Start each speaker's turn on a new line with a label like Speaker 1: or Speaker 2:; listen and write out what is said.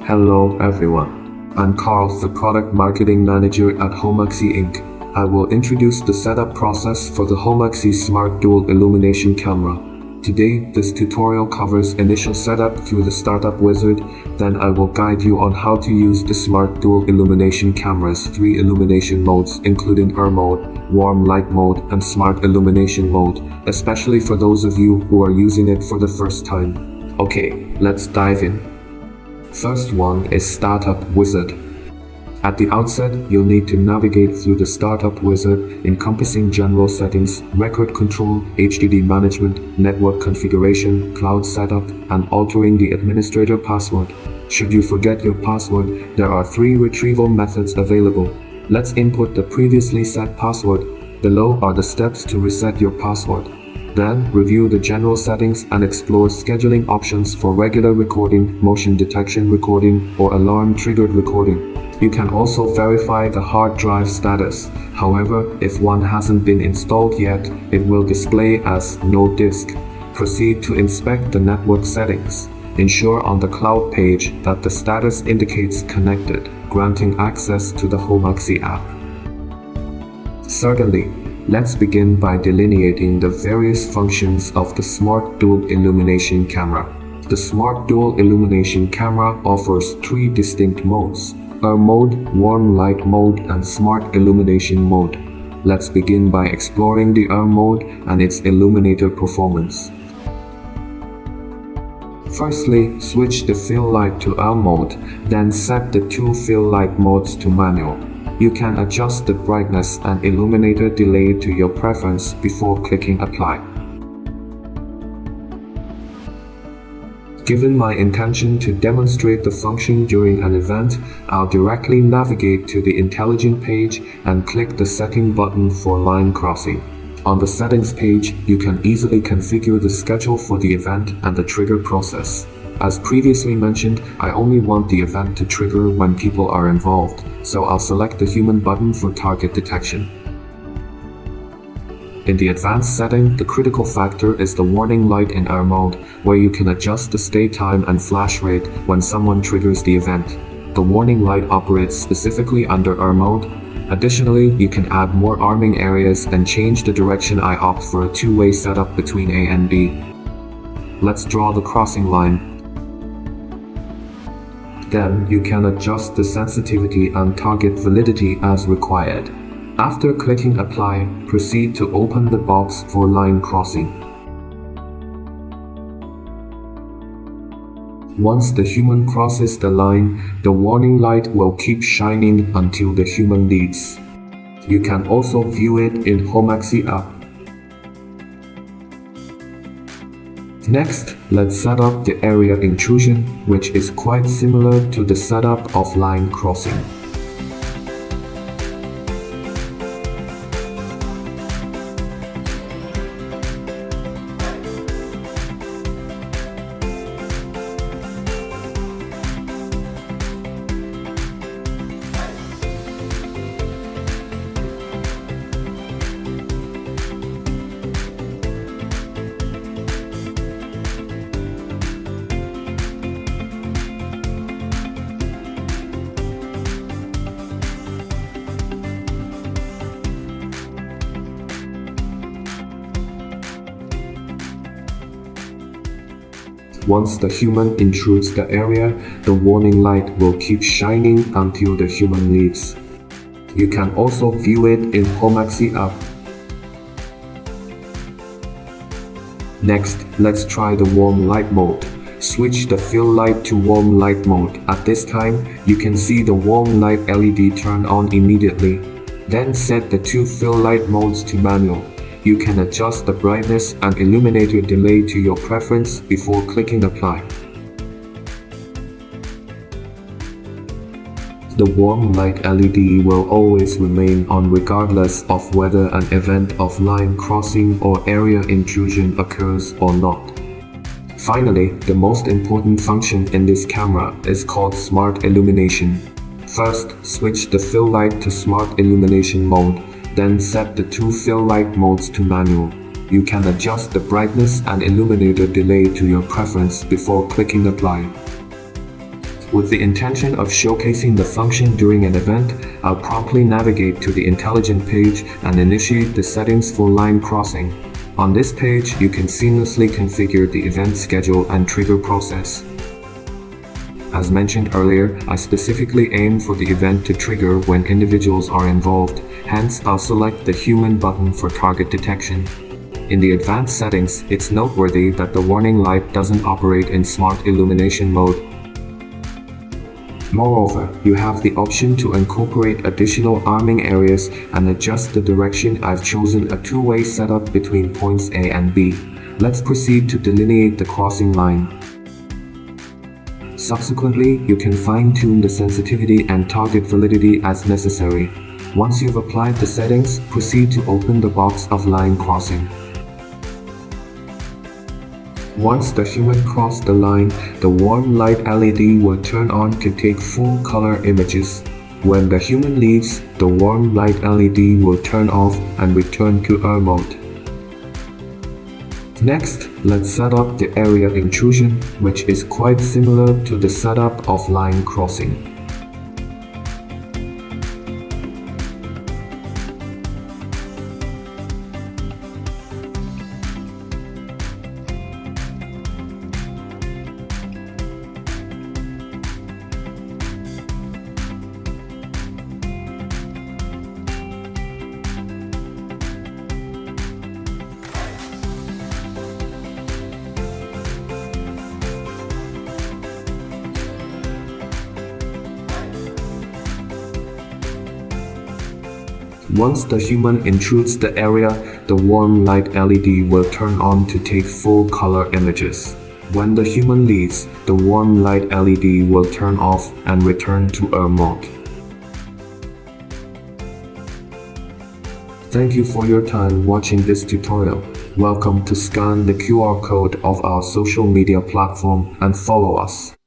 Speaker 1: Hello everyone. I'm Karl, the Product Marketing Manager at Homaxi Inc. I will introduce the setup process for the Homaxi Smart Dual Illumination Camera. Today, this tutorial covers initial setup through the startup wizard, then I will guide you on how to use the Smart Dual Illumination Camera's 3 illumination modes including Air Mode, Warm Light Mode, and Smart Illumination Mode, especially for those of you who are using it for the first time. Okay, let's dive in. First one is Startup Wizard. At the outset, you'll need to navigate through the Startup Wizard encompassing general settings, record control, HDD management, network configuration, cloud setup, and altering the administrator password. Should you forget your password, there are 3 retrieval methods available. Let's input the previously set password. Below are the steps to reset your password. Then, review the general settings and explore scheduling options for regular recording, motion detection recording, or alarm-triggered recording. You can also verify the hard drive status. However, if one hasn't been installed yet, it will display as no disk. Proceed to inspect the network settings. Ensure on the cloud page that the status indicates connected, granting access to the Homaxi app. Certainly, let's begin by delineating the various functions of the Smart Dual Illumination Camera. The Smart Dual Illumination Camera offers 3 distinct modes: Air Mode, Warm Light Mode, and Smart Illumination Mode. Let's begin by exploring the Air Mode and its illuminator performance. Firstly, switch the fill light to Air Mode, then set the 2 fill light modes to manual. You can adjust the brightness and illuminator delay to your preference before clicking apply. Given my intention to demonstrate the function during an event, I'll directly navigate to the Intelligent page and click the Setting button for line crossing. On the Settings page, you can easily configure the schedule for the event and the trigger process. As previously mentioned, I only want the event to trigger when people are involved, so I'll select the Human button for target detection. In the advanced setting, the critical factor is the warning light in Air Mode, where you can adjust the stay time and flash rate when someone triggers the event. The warning light operates specifically under Air Mode. Additionally, you can add more arming areas and change the direction. I opt for a 2-way setup between A and B. Let's draw the crossing line. Then, you can adjust the sensitivity and target validity as required. After clicking Apply, proceed to open the box for line crossing. Once the human crosses the line, the warning light will keep shining until the human leaves. You can also view it in Homaxi app. Next, let's set up the area intrusion, which is quite similar to the setup of line crossing. Once the human intrudes the area, the warning light will keep shining until the human leaves. You can also view it in Homaxi app. Next, let's try the warm light mode. Switch the fill light to warm light mode. At this time, you can see the warm light LED turn on immediately. Then set the 2 fill light modes to manual. You can adjust the brightness and illuminator delay to your preference before clicking apply. The warm light LED will always remain on regardless of whether an event of line crossing or area intrusion occurs or not. Finally, the most important function in this camera is called Smart Illumination. First, switch the fill light to Smart Illumination Mode. Then set the 2 fill light modes to manual. You can adjust the brightness and illuminator delay to your preference before clicking apply. With the intention of showcasing the function during an event, I'll promptly navigate to the intelligent page and initiate the settings for line crossing. On this page, you can seamlessly configure the event schedule and trigger process. As mentioned earlier, I specifically aim for the event to trigger when individuals are involved, hence I'll select the human button for target detection. In the advanced settings, it's noteworthy that the warning light doesn't operate in Smart Illumination Mode. Moreover, you have the option to incorporate additional arming areas and adjust the direction. I've chosen a two-way setup between points A and B. Let's proceed to delineate the crossing line. Subsequently, you can fine-tune the sensitivity and target validity as necessary. Once you've applied the settings, proceed to open the box of line crossing. Once the human crossed the line, the warm light LED will turn on to take full color images. When the human leaves, the warm light LED will turn off and return to Air mode. Next, let's set up the area intrusion, which is quite similar to the setup of line crossing. Once the human intrudes the area, the warm light LED will turn on to take full color images. When the human leaves, the warm light LED will turn off and return to Air mode. Thank you for your time watching this tutorial. Welcome to scan the QR code of our social media platform and follow us.